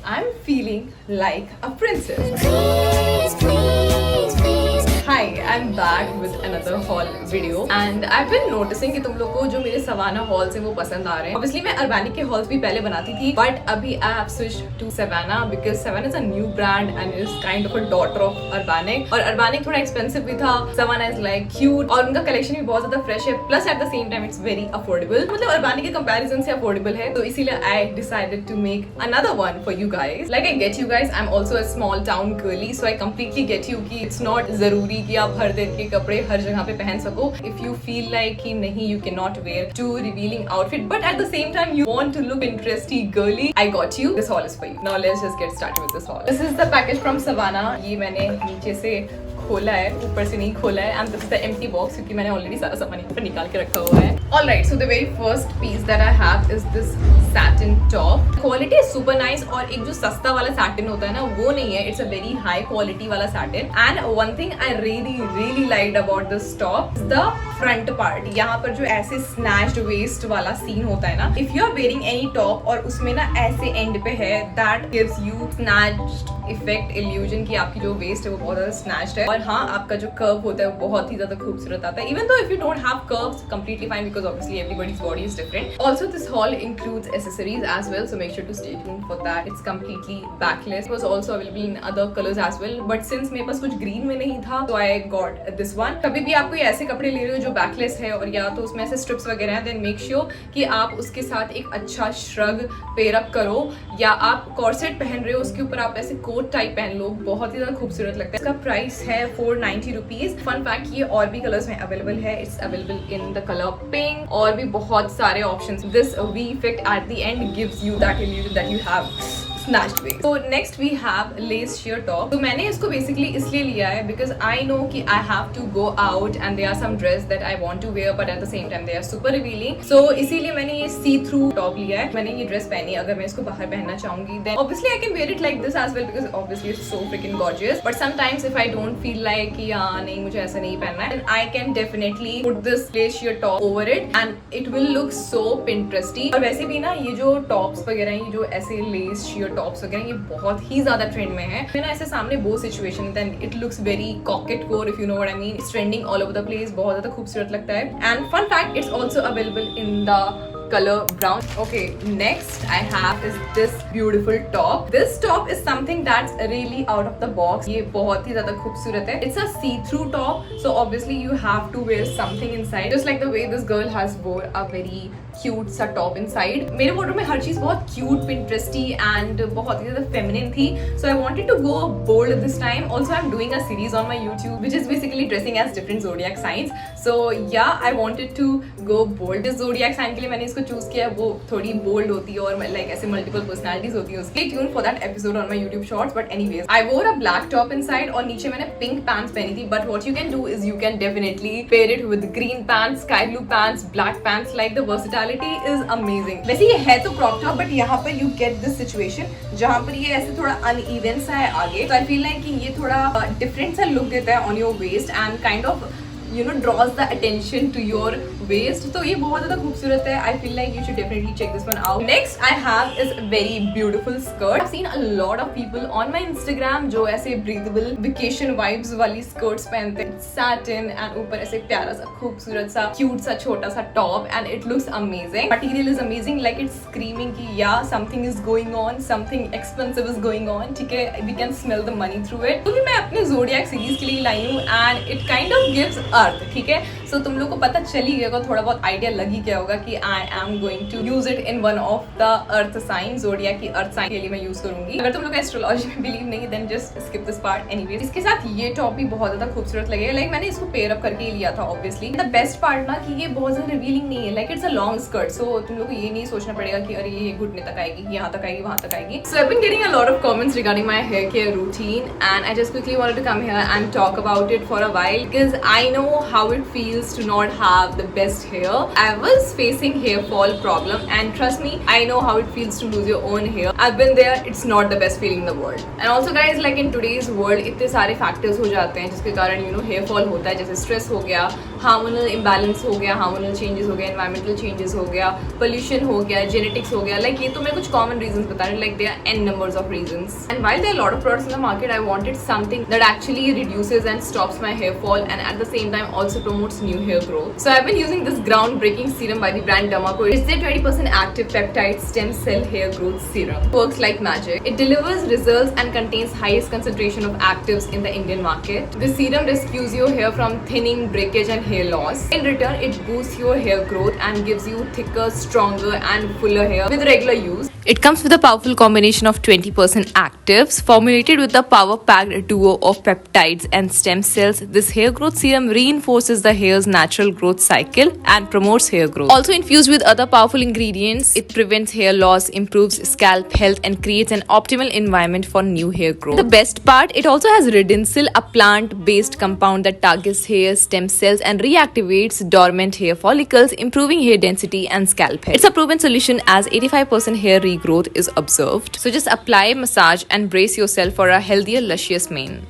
I'm feeling like a princess. Please, please, please. Hi, I'm back with another haul video and I've been noticing कि तुम लोग को जो मेरे savanna halls हैं वो पसंद आ रहे हैं. Obviously मैं अर्बानिक के हॉल्स भी पहले बनाती थी, but अभी I have switched to Savannah because Savannah is a new brand and is kind of a daughter of Urbanic. और Urbanic थोड़ा expensive भी था, Savannah is like cute और उनका collection भी बहुत ज़्यादा fresh है. Plus at the same time it's very affordable. मतलब Urbanic के comparison से affordable है, तो इसीलिए I decided to make another one for you guys. Like I get you guys, I'm also a small town girly, so I completely get you कि it's not ज़रूरी कि आप हर दिन के कपड़े हर जगह पे पहन सको. If you feel like कि नहीं, you cannot wear too revealing outfit, but at the same time you want to look interesting girly, I got you. This haul is for you. Now let's just get started with this haul. This is the package from Savannah. ये मैंने नीचे से खोला है, ऊपर से नहीं खोला है, and this is the empty box क्योंकि मैंने already सारा सामान यहाँ पर निकाल के रखा हुआ है. Alright, so the very first piece that I have is this satin top. Quality is super nice और एक जो सस्ता वाला satin होता है ना वो नहीं है. It's a very high quality वाला satin. And one thing I really liked about this top is the front part. यहाँ पर जो ऐसे snatched waist वाला scene होता है ना. If you are wearing any top और उसमें ना ऐसे end पे है, that gives you snatched effect illusion कि आपकी जो waist है वो बहुत ज़्यादा snatched है. और हाँ, आपका जो कर्व होता है वो बहुत ही ज्यादा खूबसूरत आता है. Even though if you don't have curves, completely fine because obviously everybody's body is different. Also, this haul includes accessories as well, so make sure to stay tuned for that. It's completely backless. It was also available in other colors as well, but since मेरे पास कुछ green में नहीं था, so I got this one. कभी भी आप कोई ऐसे कपड़े ले रहे हो जो backless है और या तो उसमें ऐसे strips वगैरह हैं, then make sure कि आप उसके साथ एक अच्छा shrug pair up करो, या आप corset पहन रहे हो उसके ऊपर आप ऐसे coat type पहन लो, बहुत ही ज्यादा खूबसूरत लगता है. इसका प्राइस है 490 रुपीज. फन फैक्ट, ये और भी कलर्स में अवेलेबल है. It's available in the colour pink और भी बहुत सारे options. This V effect at the end gives you that illusion that you have snatched waist. So next we have lace sheer top. तो मैंने इसको basically इसलिए लिया है because I know कि I have to go out and there are some dress that I want to wear but at the same time they are super revealing. So इसीलिए मैंने ये see through top लिया है. मैंने ये dress पहनी, अगर मैं इसको बाहर पहनना चाहूंगी then obviously I can wear it like this as well because obviously it's so freaking gorgeous. But sometimes if I don't feel like कि नहीं मुझे ऐसा नहीं पहनना है, then I can definitely put this lace sheer top over it and it will look so Pinteresty. और वैसे भी ना ये जो tops वगैरह ये जो ऐसे lace sheer टॉप्स वगैरह ये बहुत ही ज्यादा ट्रेंड में है. ना ऐसे सामने वो situation then it looks very coquette core if you know what I mean. It's trending all over the place, बहुत ज्यादा खूबसूरत लगता है. And fun fact, it's also available in the color brown. Okay, next I have is this beautiful top. This top is something that's really out of the box. ये बहुत ही ज्यादा खूबसूरत है. It's a see-through top, so obviously you have to wear something inside. Just like the way this girl has wore a very cute सा top inside. मेरे wardrobe में हर चीज बहुत cute, Pinteresty and बहुत ही ज्यादा feminine थी. So I wanted to go bold this time. Also I'm doing a series on my YouTube which is basically dressing as different zodiac signs. So yeah, I wanted to go bold. इस zodiac sign के लिए मैंने इसको choose किया. वो थोड़ी bold होती है और लाइक ऐसे मल्टीपल पर्सनालिटीज होती है उसकी. Stay tuned for that episode on my YouTube shorts. But anyways, I wore a black top inside और नीचे मैंने pink pants पहनी थी. But what you can do is you can definitely pair it with green pants, sky blue pants, black pants. Like the versatility is amazing. वैसे ये है तो crop top, but यहाँ पर you get this situation जहाँ पर ये ऐसे थोड़ा uneven सा है आगे. So I feel like कि ये थोड़ा different सा look देता है on your waist and kind of you know draws the attention to your waist. तो ये बहुत ज़्यादा खूबसूरत है. I feel like you should definitely check this one out. Next I have is very beautiful skirt. I've seen a lot of people on my Instagram जो ऐसे breathable vacation vibes वाली skirts पहनते हैं. Satin and ऊपर ऐसे प्यारा सा खूबसूरत सा cute सा छोटा सा top and it looks amazing. Material is amazing, like it's screaming कि yeah something is going on, something expensive is going on. ठीक है, we can smell the money through it. तो मैं अपने Zodiac series के लिए लाई हूँ and it kind of gives अर्थ. ठीक है, सो तुम लोग को पता चल ही गया, थोड़ा बहुत आइडिया लग ही गया होगा कि I am going to use it in one of the earth sign. Zodiac की अर्थ साइन के लिए मैं यूज करूंगी. अगर तुम लोग एस्ट्रोलॉजी में बिलीव नहीं then just skip this part. Anyways, इसके साथ ये टॉप भी बहुत ज्यादा खूबसूरत लगेगा. लाइक मैंने इसको पेयर अप करके ही लिया था ऑब्वियसली. द बेस्ट पार्ट ना कि ये बहुत ज्यादा रिवीलिंग नहीं है. Like it's a long skirt, so तुम लोग को ये नहीं सोचना पड़ेगा कि अरे ये घुटने तक आएगी, यहाँ तक आएगी, वहां तक आएगी. So I been getting a lot of comments regarding my hair care routine and I just quickly wanted to come here and talk about it for a while because I know how it feels to not have the best hair. I was facing hair fall problem and trust me, I know how it feels to lose your own hair. I've been there. It's not the best feeling in the world. And also guys, like in today's world इतने सारे factors हो जाते हैं जिसके कारण you know hair fall होता है. जैसे stress हो गया, हार्मोनल इम्बैलेंस हो गया, हार्मोनल चेंजेस हो गया, एनवायरमेंटल चेंजेस हो गया, पोल्यूशन हो गया, जेनेटिक्स हो गया. लाइक ये तो मैं कुछ कॉमन रीजंस बता रही हूँ. Like there are n numbers of reasons. And while there are a lot of products in the market, I wanted something that actually reduces and stops my hair fall and at the same time also promotes new hair growth. So I've been using this groundbreaking serum by the brand Dermaco. It's their 20% active peptide stem cell hair growth serum. Works like magic. It delivers results and contains highest concentration of actives in the Indian market. The serum rescues your hair from thinning, breakage and hair loss. In return, it boosts your hair growth and gives you thicker, stronger and fuller hair with regular use. It comes with a powerful combination of 20% actives formulated with the power-packed duo of peptides and stem cells. This hair growth serum reinforces the hair's natural growth cycle and promotes hair growth. Also infused with other powerful ingredients, it prevents hair loss, improves scalp health and creates an optimal environment for new hair growth. The best part, it also has Redinsil, a plant-based compound that targets hair stem cells and reactivates dormant hair follicles, improving hair density and scalp health. It's a proven solution as 85% hair regrowth is observed. So just apply, massage and brace yourself for a healthier, luscious mane.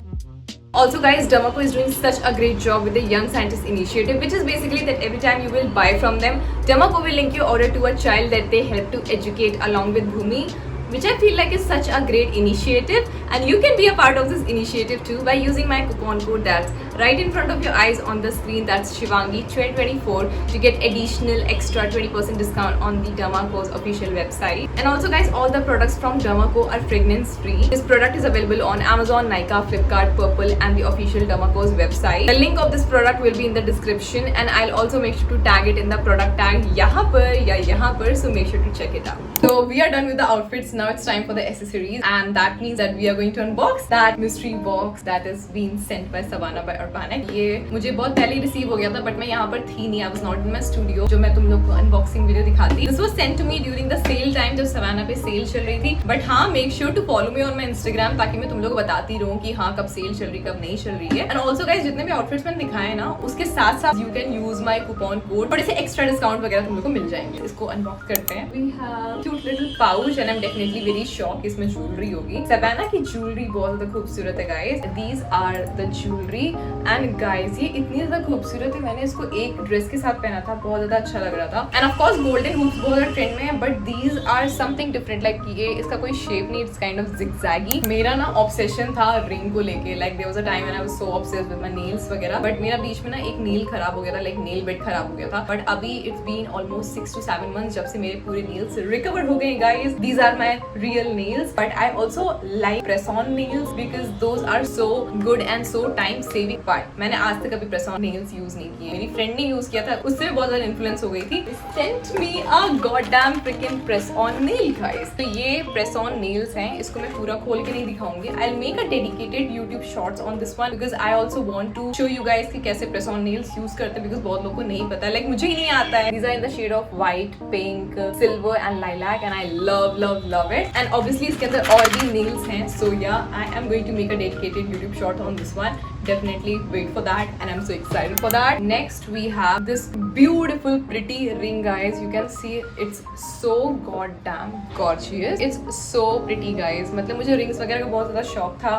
Also guys, Dermaco is doing such a great job with the Young Scientist Initiative, which is basically that every time you will buy from them, Dermaco will link your order to a child that they help to educate along with Bhumi, which I feel like is such a great initiative, and you can be a part of this initiative too by using my coupon code that's right in front of your eyes on the screen. That's Shivangi2024 to get additional extra 20% discount on the Dermaco's official website. And also guys, all the products from Dermaco are fragrance free. This product is available on Amazon, Nykaa, Flipkart, Purple and the official Dermaco's website. The link of this product will be in the description and I'll also make sure to tag it in the product tag yahan par ya yahan par, so make sure to check it out. So we are done with the outfits. Now it's time for the accessories, and that means that we are going to unbox that mystery box that is being sent by Savannah by Urbanic. ये मुझे बहुत पहले receive हो गया था, but मैं यहाँ पर थी नहीं. I was not in my studio जो मैं तुम लोग को अनबॉक्सिंग वीडियो दिखाती. This was sent to me during the sale time जब Savannah पे सेल चल रही थी. बट हाँ, make sure to follow me on my Instagram ताकि मैं तुम लोग को बताती रहूँ कि हाँ कब सेल चल रही कब नहीं चल रही है. And also guys, जितने भी आउटफिट्स मैंने दिखाए हैं ना, उसके साथ साथ you can use my coupon code, थोड़े से एक्स्ट्रा डिस्काउंट वगैरह तुम लोग को मिल जाएंगे. इसको अनबॉक्स करते हैं. We have cute little pouch and I'm definitely very shocked इसमें ज्वेलरी होगी. Savannah की ज्वेलरी बहुत ज्यादा खूबसूरत है guys. These are the jewelry and guys ये इतनी ज्यादा खूबसूरत है. मैंने इसको एक ड्रेस के साथ पहना था, बहुत ज्यादा अच्छा लग रहा था. And of course golden hoops बहुत ज्यादा ट्रेंड में है, but these are something different. Like ये इसका कोई शेप नहीं, it's kind of zigzaggy. मेरा ना ऑब्सेशन था रिंग को लेके. Like there was a time when I was so obsessed with my nails वगैरह, but मेरा बीच में ना एक नेल खराब हो गया था, like nail bed खराब हो गया था. But अभी it's been almost 6 to 7 months जब से मेरे पूरे nails recover हो गए guys. These are my real nails, but I also like press-on nails because those are so good and so time-saving. But मैंने आज तक कभी press-on nails use नहीं किए. मेरी friend ने use किया था, उससे बहुत ज़्यादा influence हो गई थी. Sent me a goddamn freaking press-on nail guys. तो ये press-on nails हैं. इसको मैं पूरा खोल के नहीं दिखाऊंगी. I'll make a dedicated YouTube shorts on this one because I also want to show you guys कि कैसे press-on nails use करते हैं because बहुत लोगों को नहीं पता. Like मुझे ही नहीं आता है. These are in the shade of white, pink, silver and lilac and I love it. And obviously इसके अंदर और भी nails हैं. So yeah, I am going to make a dedicated YouTube short on this one. Definitely wait for that and I'm so excited for that. Next we have this beautiful pretty ring guys. You can see it's so goddamn gorgeous. It's so pretty guys. मतलब मुझे rings वगैरह का बहुत ज़्यादा शौक था,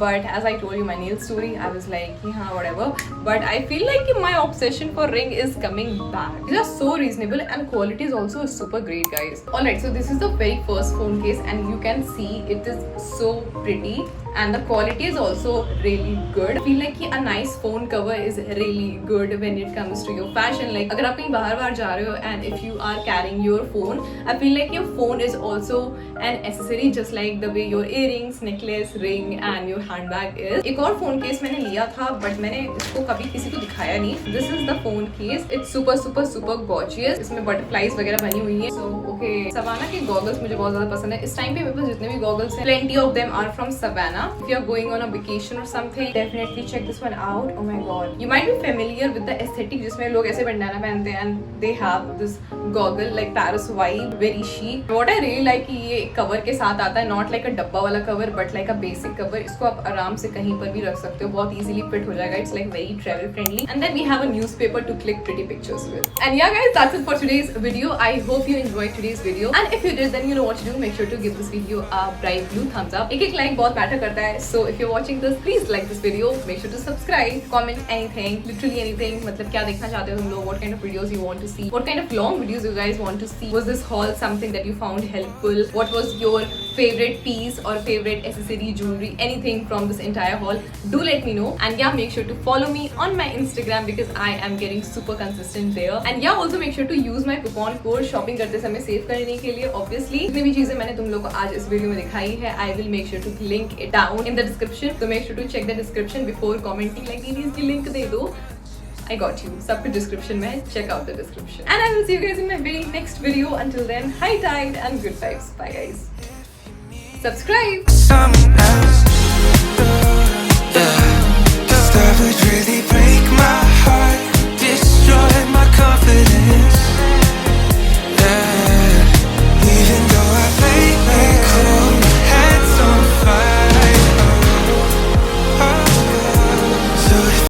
but as I told you my nail story, I was like कि हाँ whatever. But I feel like my obsession for ring is coming back. These are so reasonable and quality is also super great guys. Alright, so this is the very first phone case and you can see it is so pretty and the quality is also really good. I feel like कि a nice phone cover is really good when it comes to your fashion. Like अगर आप कहीं बाहर जा रहे हो and if you are carrying your phone, I feel like your phone is also an accessory just like the way your earrings, necklace, ring and your handbag is. एक और phone case मैंने लिया था but मैंने इसको कभी किसी को दिखाया नहीं. This is the phone case. It's super gorgeous. इसमें butterflies वगैरह बनी हुई हैं. So okay, Savannah के goggles मुझे बहुत ज़्यादा पसंद है. इस टाइम पे मेरे पास जितने भी goggles हैं, plenty of them are from Savannah. If you are going on a vacation or something, definitely check this one out. Oh my god, you might be familiar with the aesthetic जिसमें लोग ऐसे bandana पहनते हैं and they have this goggle like Paris vibe, very chic. What I really like कि ये cover के साथ आता है, not like a डब्बा वाला cover but like a basic cover. इसको आप आराम से कहीं पर भी रख सकते हो, बहुत easily fit हो जाएगा. It's like very travel friendly. And then we have a newspaper to click pretty pictures with. And yeah guys, that's it for today's video. I hope you enjoyed today's video. And if you did, then you know what to do. Make sure to give this video a bright blue thumbs up. एक like बहुत matter करता है. So if you're watching this, please like this video. make sure to subscribe, comment anything, literally anything. मतलब क्या देखना चाहते हो तुम लोग? What kind of videos you want to see? What kind of long videos you guys want to see? Was this haul something that you found helpful? What was your favorite piece or favorite accessory, jewelry, anything from this entire haul? Do let me know. And yeah, make sure to follow me on my Instagram because I am getting super consistent there. And yeah, also make sure to use my coupon code shopping करते समय save करने के लिए. Obviously जितनी भी चीजें मैंने तुम लोग को आज इस वीडियो में दिखाई है, I will make sure to link it down in the description. So make sure to check the description before commenting like दीदी इसकी लिंक दे दो. I got you. सब कुछ description में. Check out the description. And I will see you guys in my very next video. Until then, high tide and good vibes. Bye guys. Subscribe. Someone else, yeah. 'Cause that would really break my heart.